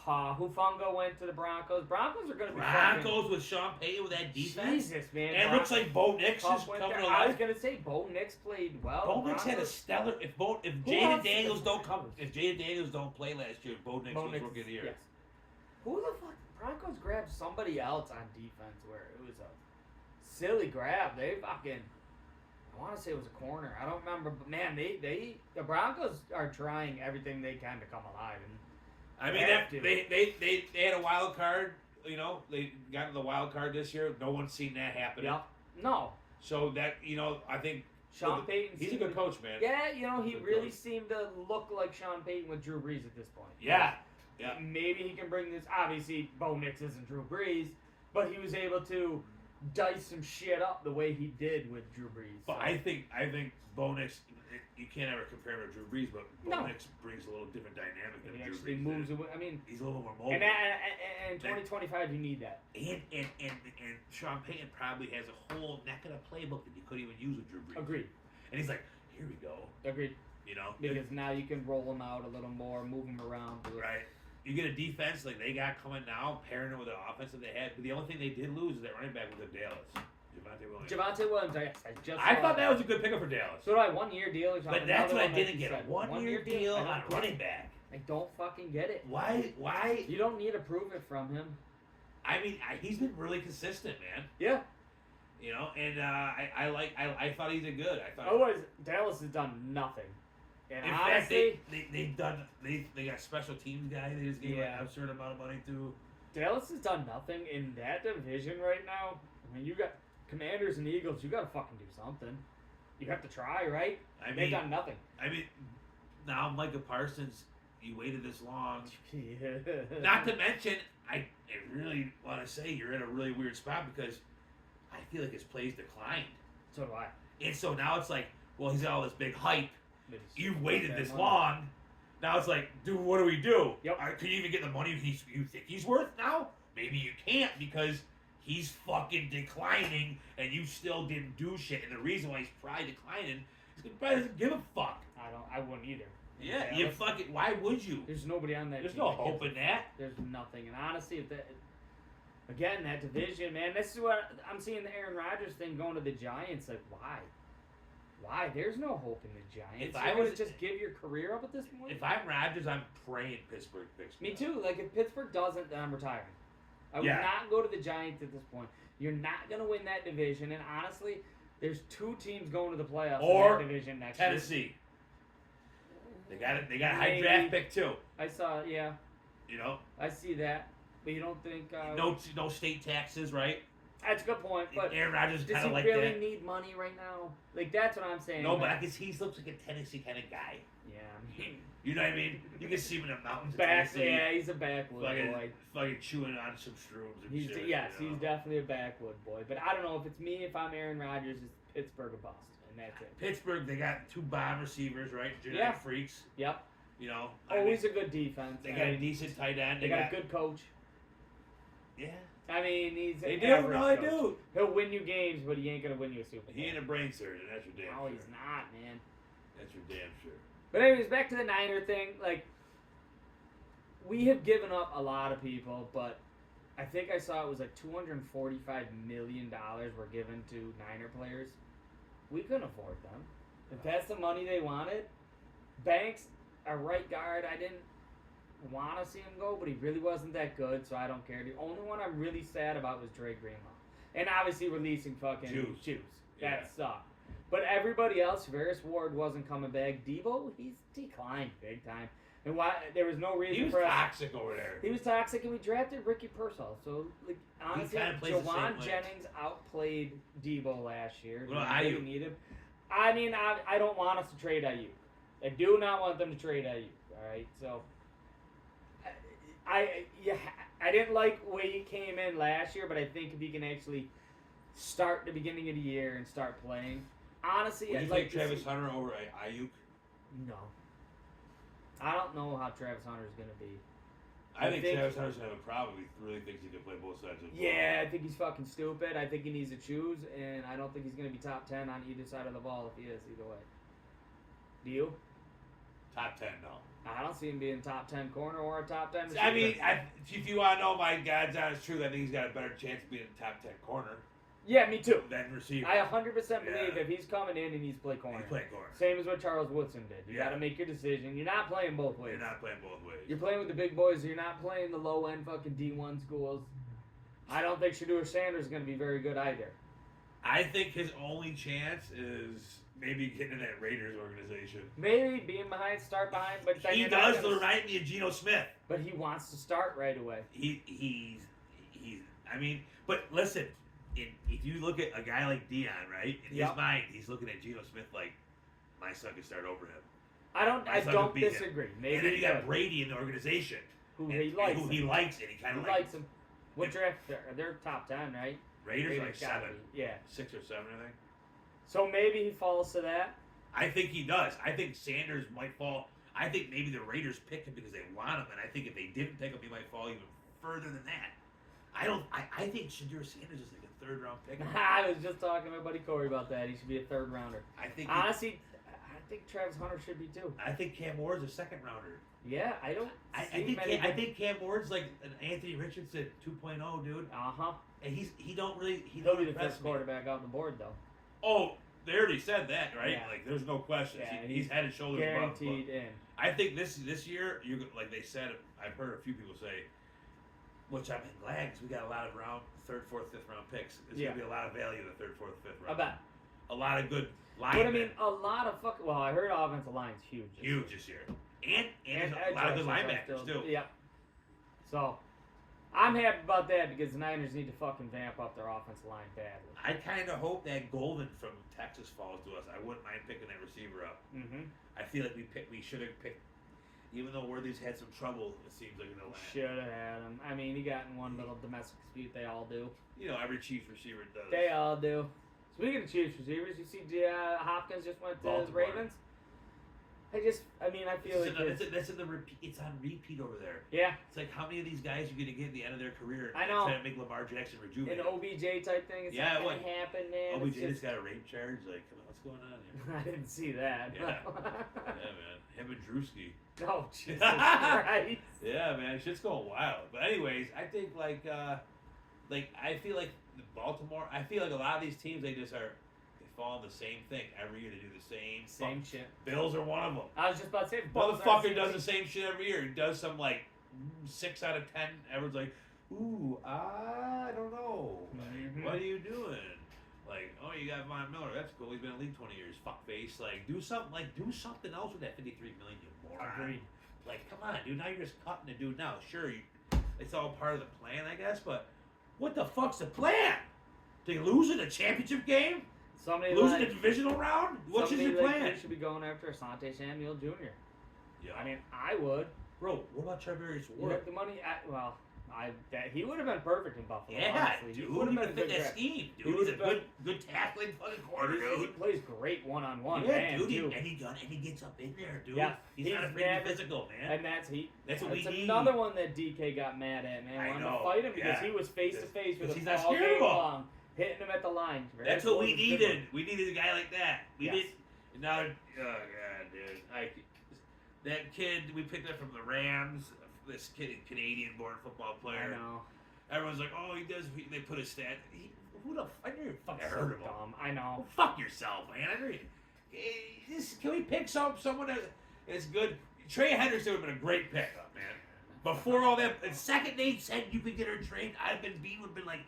Hufanga went to the Broncos. Broncos are going to be Broncos with Sean Payton with that defense. Jesus, man. And it looks like Bo Nix is Cup went coming there. I was alive. gonna say Bo Nix played well. Bo Nix had a Broncos- stellar. If else Jaden is Daniels the don't come, Broncos? if Jaden Daniels don't play last year, Bo Nix was rookie of the year. Yes. Who the fuck? Broncos grabbed somebody else on defense where it was a silly grab. They fucking. I want to say it was a corner. I don't remember, but man, the Broncos are trying everything they can to come alive. And I mean, they had a wild card. You know, they got the wild card this year. No one's seen that happen. Yep. No. So that I think Sean Payton. he's a good coach, man. Yeah, he Good really coach. seemed to look like Sean Payton with Drew Brees at this point. Yeah. Yeah. Maybe he can bring this. Obviously, Bo Nix isn't Drew Brees, but he was able to dice some shit up the way he did with Drew Brees. But So. I think Bo Nix. You can't ever compare him to Drew Brees, but Bo No. Nix brings a little different dynamic than He Drew actually Brees moves did. away. I mean, He's a little more mobile. and in 2025, you need that. And Sean Payton probably has a whole neck of the playbook that you couldn't even use with Drew Brees. Agreed. And he's like, here we go. Agreed. You know? Because now you can roll him out a little more, move him around. Right. You get a defense like they got coming now, pairing it with the offense that they had. But the only thing they did lose is that running back with the Dallas. Javonte Williams, I thought that was a good pickup for Dallas. So do I. 1 year deal. But that's what I didn't get. A 1 year deal I don't on get running it. back. I don't fucking get it. Why? You don't need to prove it from him. I mean, he's been really consistent, man. Yeah. You know, and I thought he did good. I thought. Otherwise, Dallas has done nothing. And In fact, honestly, they got special teams guy. They just gave an absurd amount of money to. Dallas has done nothing in that division right now. I mean, you got Commanders and Eagles. You got to fucking do something. You have to try, right? They've done nothing. I mean, now Micah Parsons, you waited this long. Yeah. Not to mention, I really want to say you're in a really weird spot because I feel like his plays declined. So do I. And so now it's like, well, he's got all this big hype. You've waited this money. long. Now it's like, dude, what do we do? Yep. Can you even get the money you think he's worth now? Maybe you can't because he's fucking declining and you still didn't do shit. And the reason why he's probably declining is because he probably doesn't give a fuck. I wouldn't either. Yeah, you fucking. Why would you? There's nobody on that There's team no that hope gives in a that. There's nothing. And honestly, if that. Again, that division, man, this is what I'm seeing the Aaron Rodgers thing going to the Giants. Like, why? Why? There's no hope in the Giants. If I You're was gonna just give your career up at this point? If I'm Rodgers, I'm praying Pittsburgh picks Me too. Like, if Pittsburgh doesn't, then I'm retiring. I would not go to the Giants at this point. You're not going to win that division. And honestly, there's 2 teams going to the playoffs Or in that division next year. Tennessee. They got it. They got a high Maybe. draft pick too. I saw, yeah. You know, I see that. But you don't think... no state taxes, right? That's a good point. But Aaron Rodgers does kind he of like really that. need money right now? Like, that's what I'm saying. No, but Like, I guess he looks like a Tennessee kind of guy. yeah, I mean... You know what I mean? You can see him in the mountains of Back, Tennessee. yeah, he's a backwood boy. Fucking chewing on some shrooms and He's shit. yes, you know? he's definitely a backwood boy. But I don't know if it's me. If I'm Aaron Rodgers, it's Pittsburgh a bust, and that's it. Pittsburgh, they got 2 bomb receivers, right? Genetic Yeah. freaks. Yep. You know, Always a good defense. They got a decent tight end. They got a good coach. Yeah. I mean, he's They an do. average No, they coach. do. He'll win you games, but he ain't gonna win you a Super Bowl. He ain't a brain surgeon. That's your damn No, sure. he's not, man. That's your damn sure. But anyways, back to the Niner thing. Like, we have given up a lot of people, but I think I saw it was like $245 million were given to Niner players. We couldn't afford them. If that's the money they wanted, Banks, a right guard, I didn't want to see him go, but he really wasn't that good, so I don't care. The only one I'm really sad about was Dre Greenlaw. And obviously releasing fucking Juice. That sucked. But everybody else, Varys Ward wasn't coming back. Debo, he's declined big time. And why there was no reason he was for us. toxic over there. He was toxic, and we drafted Ricky Pearsall. So, like, honestly, Jawan Jennings outplayed Debo last year. Well, I didn't need him. I mean, I don't want us to trade Ayuk. I do not want them to trade Ayuk. All right, so I didn't like the way he came in last year, but I think if he can actually start the beginning of the year and start playing, honestly, Would you take Travis Hunter over Ayuk? No. I don't know how Travis Hunter is going to be. I think Travis Hunter's going to have a problem. He really thinks he can play both sides of the ball. Yeah, I think he's fucking stupid. I think he needs to choose, and I don't think he's going to be top 10 on either side of the ball if he is, either way. Do you? Top 10, no. I don't see him being top 10 corner or a top 10 receiver. I mean, if you want to know my God's honest truth, I think he's got a better chance of being a top 10 corner. Yeah, me too. Than receiver. I 100% believe if he's coming in, he needs to play corner. He's playing corner. Same as what Charles Woodson did. You got to make your decision. You're not playing both ways. You're not playing both ways. You're playing with the big boys. You're not playing the low-end fucking D1 schools. I don't think Shedeur Sanders is going to be very good either. I think his only chance is maybe getting in that Raiders organization. Maybe being behind, start behind, but he does remind me of Geno Smith. But he wants to start right away. He's. I mean, but listen, if you look at a guy like Dion, right? In his mind, he's looking at Geno Smith like, my son can start over him. I don't disagree. Him. Maybe and then you got Brady in the organization, who he likes, and he kind of likes him. What draft? They're top 10, right? Raiders like 7. Yeah, 6 or 7, I think. So maybe he falls to that. I think he does. I think Sanders might fall. I think maybe the Raiders pick him because they want him, and I think if they didn't pick him, he might fall even further than that. I think Shedeur Sanders is like a 3rd round pick. I was just talking to my buddy Corey about that. He should be a 3rd rounder. Honestly, I think Travis Hunter should be too. I think Cam Ward's a 2nd rounder. Yeah, I don't. I think Cam Ward's like an Anthony Richardson 2.0, dude. And he don't really. He'll be the first quarterback on the board though. Oh, they already said that, right? Yeah. Like, there's no question. Yeah, he's head and shoulders above. Guaranteed in. I think this year, like they said, I've heard a few people say, which I'm glad because we got a lot of 3rd, 4th, 5th round picks. There's going to be a lot of value in the 3rd, 4th, 5th round. I bet. A lot of good linemen. But I mean, a lot of fucking. Well, I heard offensive line's huge. This year. And a lot of good linebackers too. Yep. So, I'm happy about that because the Niners need to fucking vamp up their offensive line badly. I kind of hope that Golden from Texas falls to us. I wouldn't mind picking that receiver up. Mm-hmm. I feel like we should have picked. Even though Worthy's had some trouble, it seems like in the last. Should have had him. I mean, he got in one little domestic dispute. They all do. You know, every Chiefs receiver does. They all do. Speaking of Chiefs receivers, you see Hopkins just went to the Ravens? I feel like it's on repeat over there. Yeah. It's like how many of these guys you're gonna get at the end of their career? I know. Trying to make Lamar Jackson rejuvenate. An OBJ type thing. It's not gonna happen, man. OBJ just got a rape charge. Like, come on, what's going on here? I didn't see that. Yeah, man. Him and Drewski. Oh, Jesus Christ. Yeah, man, shit's going wild. But anyways, I think I feel like Baltimore. I feel like a lot of these teams they follow the same thing every year. They do the same shit. Bills are one of them. I was just about to say, motherfucker does the same shit every year. He does some 6 out of 10. Everyone's like, ooh, I don't know. Mm-hmm. What are you doing? Like, oh, you got Von Miller. That's cool. He's been in the league 20 years. Fuckface. Do something else with that 53 million, you moron. Agreed. Come on, dude. Now you're just cutting the dude. Now, sure, it's all part of the plan, I guess. But what the fuck's the plan? To lose in a championship game? Losing the divisional round? What's your plan? They should be going after Asante Samuel Jr. Yeah. I mean, I would. Bro, what about Trevor You have the money. He would have been perfect in Buffalo. Yeah, honestly. dude. He would have been that scheme, dude. He's a good tackling fucking corner, dude. He plays great one-on-one. Yeah, dude. And he gets up in there, dude. Yeah, he's not afraid to be physical, man. And that's what we need. Another one that DK got mad at, man. I Wanted know. to fight him because he was face to face with him all game long, hitting him at the line. That's what we needed. We needed a guy like that. Now, oh god, dude. That kid we picked up from the Rams. This kid, Canadian-born football player. I know. Everyone's like, oh, he does. They put his stat. I never even fucking heard of him. Dumb. I know. Well, fuck yourself, man. can we pick someone that's good? Trey Henderson would have been a great pickup, man. Before all that, the second they said you could get her trade, would have been like,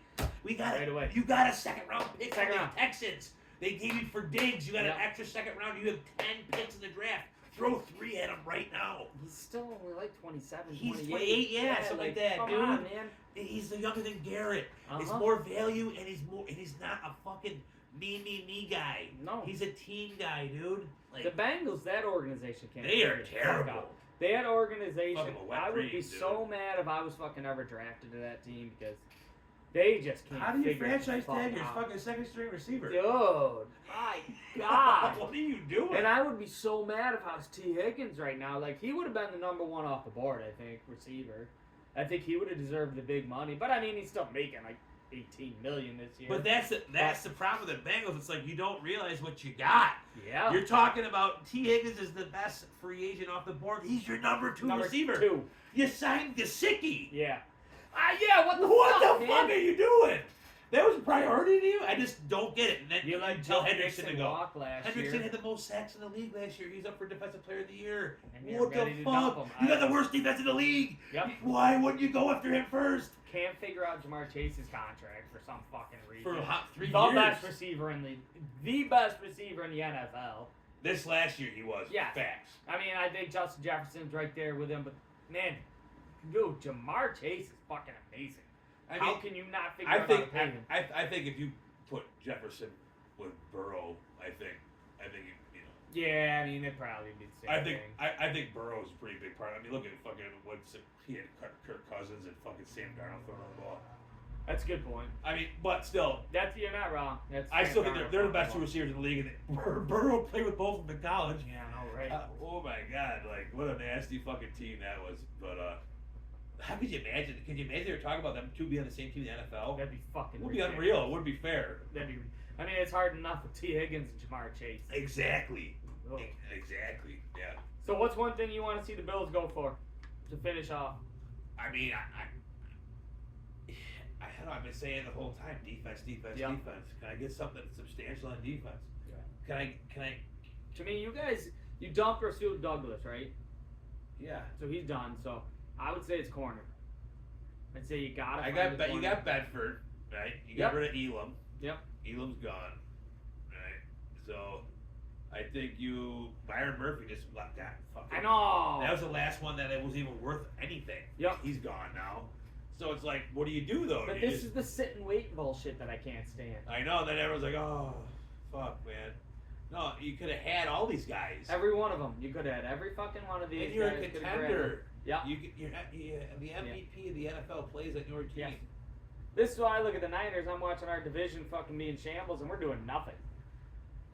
we got Right away. You got a second round pick from Second round. the Texans. They gave you for Diggs. You got an extra second round. You have 10 picks in the draft. Throw 3 at him right now. He's still only like 27, He's 28. 28, yeah, something like that, come dude. on, man. He's younger than Garrett. He's Uh-huh. more value, and he's not a fucking me guy. No. He's a team guy, dude. Like, The Bengals, that organization can't. they are figure the fuck terrible. out. That organization, Fucking a wet I would dream, be dude. so mad if I was fucking ever drafted to that team because they just can't. How do you figure the franchise fuck tag your out. fucking second string receiver? Dude, my God. What are you doing? And I would be so mad if I was T. Higgins right now. Like, he would have been the number 1 off the board, I think, receiver. I think he would have deserved the big money. But, I mean, he's still making, like, $18 million this year. But that's the problem with the Bengals. It's like you don't realize what you got. Yeah. You're talking about T. Higgins is the best free agent off the board. He's your number 2 number receiver. 2. You signed Gesicki. Yeah. Yeah, what the What the man? fuck are you doing? That was a priority to you? I just don't get it. And then You you let tell Joe Hendrickson to Mixon go. walk last Hendrickson year. had the most sacks in the league last year. He's up for Defensive Player of the Year. And you're What the ready to dump fuck? him. You got the worst defense in the league. Yep. Why wouldn't you go after him first? Can't figure out Jamar Chase's contract for some fucking reason. For 3 the years. best receiver in the best receiver in the NFL. This last year he was. Yeah. Facts. I mean, I think Justin Jefferson's right there with him, but man, dude, Jamar Chase is fucking amazing. How can you not figure out how to pay him? I think if you put Jefferson with Burrow, I think you know. Yeah, I mean, it'd probably be the same thing. I think Burrow's a pretty big part. I mean, look at fucking he had Kirk Cousins and fucking Sam Darnold throwing the ball. That's a good point. I mean, but still, You're not wrong. I still think they're the best 2 receivers in the league. And Burrow played with both of them in college. Yeah, I know, right? Oh my god, like what a nasty fucking team that was. But how could you imagine? Could you imagine they were talking about them 2 being on the same team in the NFL? That'd be fucking. It would be ridiculous. unreal. It wouldn't be fair. I mean, it's hard enough with T. Higgins and Jamar Chase. Exactly. Ugh. Exactly. Yeah. So, what's one thing you want to see the Bills go for to finish off? I mean, I don't know. I've been saying the whole time, defense. Yeah. Can I get something substantial on defense? Yeah. Can I? To me, you dumped Rasul Douglas, right? Yeah. So he's done. So I would say it's corner. I'd say you gotta. You got Bedford, right? You got rid of Elam. Yep. Elam's gone, right? So I think Byron Murphy just got fucking. I know. That was the last one that it was even worth anything. Yep. He's gone now. So it's like, what do you do though? But this is the sit and wait bullshit that I can't stand. I know. Then everyone's like, oh, fuck, man. No, you could have had all these guys. Every one of them. You could have had every fucking one of these. And you're a guys could have contender. Yeah. You're the MVP of the NFL plays on your team. Yeah. This is why I look at the Niners. I'm watching our division fucking be in shambles, and we're doing nothing.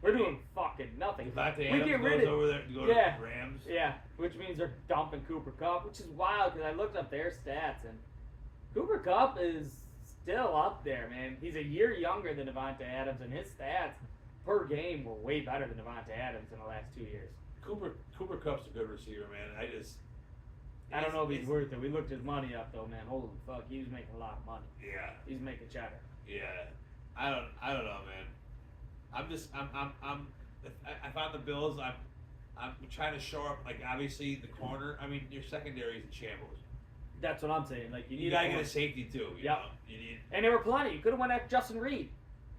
We're doing fucking nothing. Devontae We Adams get goes rid of over there to go to the Rams. Yeah, which means they're dumping Cooper Kupp, which is wild because I looked up their stats, and Cooper Kupp is still up there, man. He's a year younger than Devontae Adams, and his stats per game were way better than Devontae Adams in the last 2 years. Cooper Kupp's a good receiver, man. I don't know if he's worth it. We looked his money up though, man. Holy fuck, he was making a lot of money. Yeah. He's making cheddar. Yeah. I don't know, man. If I'm the Bills, I'm trying to shore up, like, obviously the corner. I mean, your secondary is in shambles. That's what I'm saying. Like You gotta get a safety too. You know? You need. And there were plenty. You could have went after Justin Reed.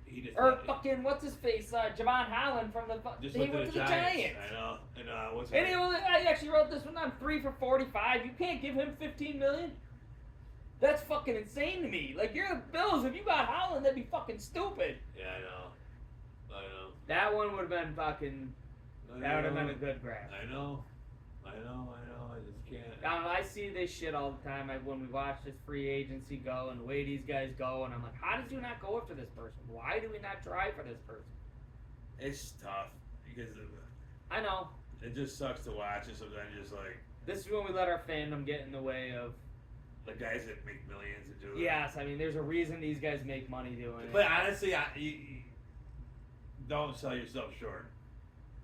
He just Or fucking what's his face, Javon Holland from the. He went to the Giants. I know. And what's And I actually wrote this one down 3 for 45. You can't give him $15 million. That's fucking insane to me. Like, you're the Bills. If you got Holland, that'd be fucking stupid. Yeah, I know. That one would have been fucking. That would have been a good grab. I know. I just can't. I see this shit all the time. When we watch this free agency go and the way these guys go, and I'm like, how did you not go after this person? Why do we not try for this person? It's tough because I know. it just sucks to watch. And sometimes just like This is when we let our fandom get in the way of. the guys that make millions and do it. Yes, I mean, there's a reason these guys make money doing it. But honestly, you don't sell yourself short.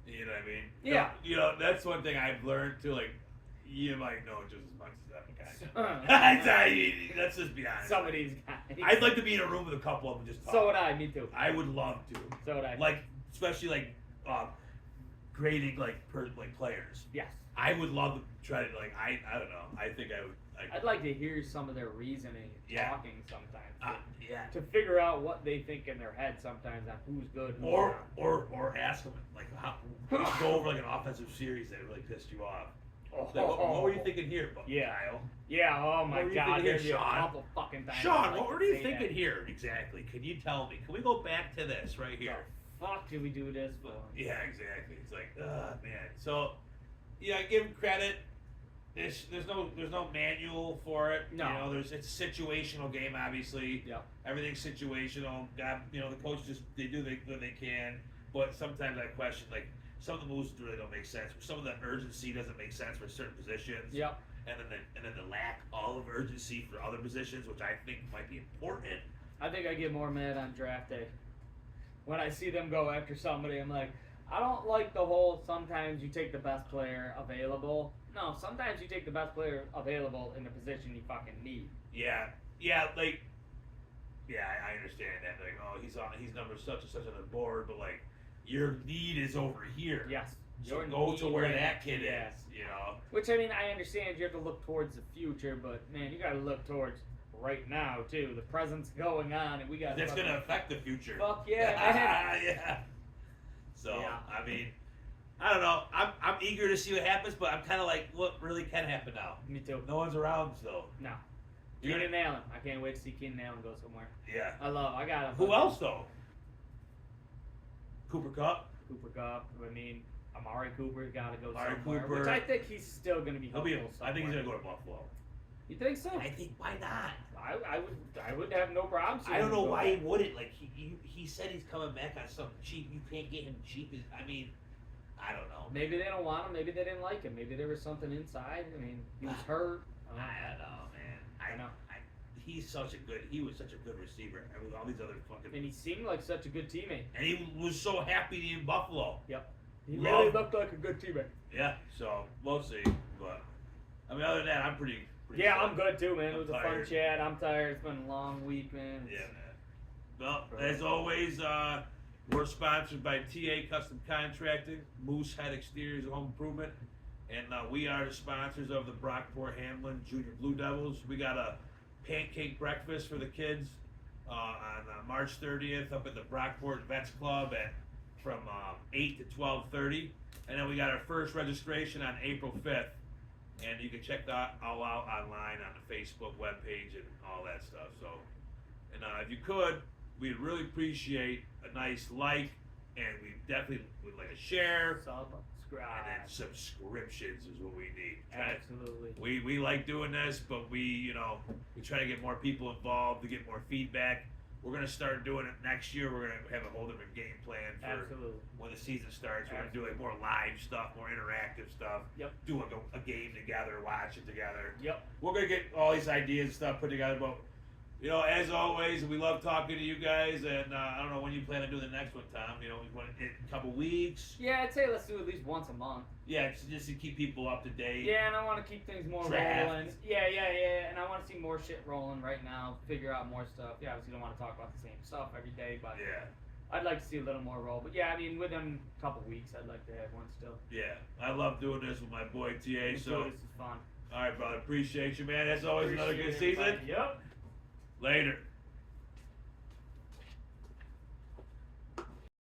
You know what I mean? Yeah. You know, that's one thing I've learned too. Like, you might know just as much as that guy. Let's just be honest. Some of these guys. I'd like to be in a room with a couple of them and just talk. So would I. Me too. I would love to. So would I. Like, especially like grading like players. Yes. I would love to try to like I don't know. I think I would. I'd like to hear some of their reasoning, Yeah. talking sometimes, yeah. to figure out what they think in their head sometimes on who's good, who's Or not. or ask them like how go over like an offensive series that really pissed you off. Oh, Like, what were you thinking here, Yeah. Kyle? Yeah. Oh my What were you God. thinking here, There's a Sean? couple fucking times. Sean, I'd like what to were you say thinking that. here exactly? Can you tell me? Can we go back to this right here? The fuck did we do this for? Yeah, exactly. It's like, man. So, yeah, I give him credit. There's no manual for it. No. You know, it's a situational game, obviously. Yep. Everything's situational. God, you know, the coaches they do what they can, but sometimes I question like some of the moves really don't make sense. Some of the urgency doesn't make sense for certain positions. Yep. And then the lack of urgency for other positions, which I think might be important. I think I get more mad on draft day. When I see them go after somebody, I'm like, I don't like the whole sometimes you take the best player available. No, sometimes you take the best player available in the position you fucking need. Yeah, I understand that. Like, oh, he's number such and such on the board, but like, your need is over here. Yes. So Your go to need where right that kid yes. is. You know. Which, I mean, I understand you have to look towards the future, but man, you gotta look towards right now too. The present's going on, and we got. That's gonna affect the future. Fuck yeah, man. Yeah. So Yeah. I mean, I don't know. I'm eager to see what happens, but I'm kind of like, what really can happen now? Me too. No one's around still. No. You're Keenan Allen. I can't wait to see Keenan Allen go somewhere. Yeah. I got him. Who else though? Cooper Kupp. Cooper Kupp. I mean, Amari Cooper's got to go Amari somewhere. Cooper. Which I think he's still going to be He'll be. helpful I think he's somewhere. gonna go to Buffalo. You think so? I think why not? I would have no problem. seeing I don't him know go why he back. wouldn't. Like he said he's coming back on something cheap. You can't get him cheap. I mean, I don't know. Maybe they don't want him. Maybe they didn't like him. Maybe there was something inside. I mean, he was hurt. I don't know, man. I know. He was such a good receiver. And with all these other fucking. And he seemed like such a good teammate. And he was so happy to be in Buffalo. He Love really him. looked like a good teammate. Yeah. So we'll see. But I mean, other than that, I'm pretty. Yeah, set. I'm good too, man. It I'm was a fun tired. chat. I'm tired. It's been a long week, man. Yeah, man. Well, as always, we're sponsored by TA Custom Contracting, Moosehead Exteriors Home Improvement, and we are the sponsors of the Brockport Hamlin Junior Blue Devils. We got a pancake breakfast for the kids on March 30th up at the Brockport Vets Club from 8 to 12:30, and then we got our first registration on April 5th. And you can check that all out online on the Facebook webpage and all that stuff. So, and if you could, we'd really appreciate a nice like, and we definitely would like a share, Subscribe. and then subscriptions is what we need. Absolutely. We like doing this, but we try to get more people involved to get more feedback. We're gonna start doing it next year. We're gonna have a whole different game plan for Absolutely. when the season starts. We're gonna do like more live stuff, more interactive stuff. Yep. Do like a game together, watch it together. Yep. We're gonna get all these ideas and stuff put together, but as always, we love talking to you guys. And I don't know when you plan on doing the next one, Tom. We want in a couple weeks. Yeah, I'd say let's do at least once a month. Yeah, just to keep people up to date. Yeah, and I want to keep things more Draft. rolling. Yeah, and I want to see more shit rolling right now. Figure out more stuff. Yeah, obviously don't want to talk about the same stuff every day, but Yeah. I'd like to see a little more roll. But yeah, I mean, within a couple weeks, I'd like to have one still. Yeah, I love doing this with my boy TA. Me So, too, this is fun. all right, brother, appreciate you, man. As always, another good Appreciate season. everybody. Yep. Later.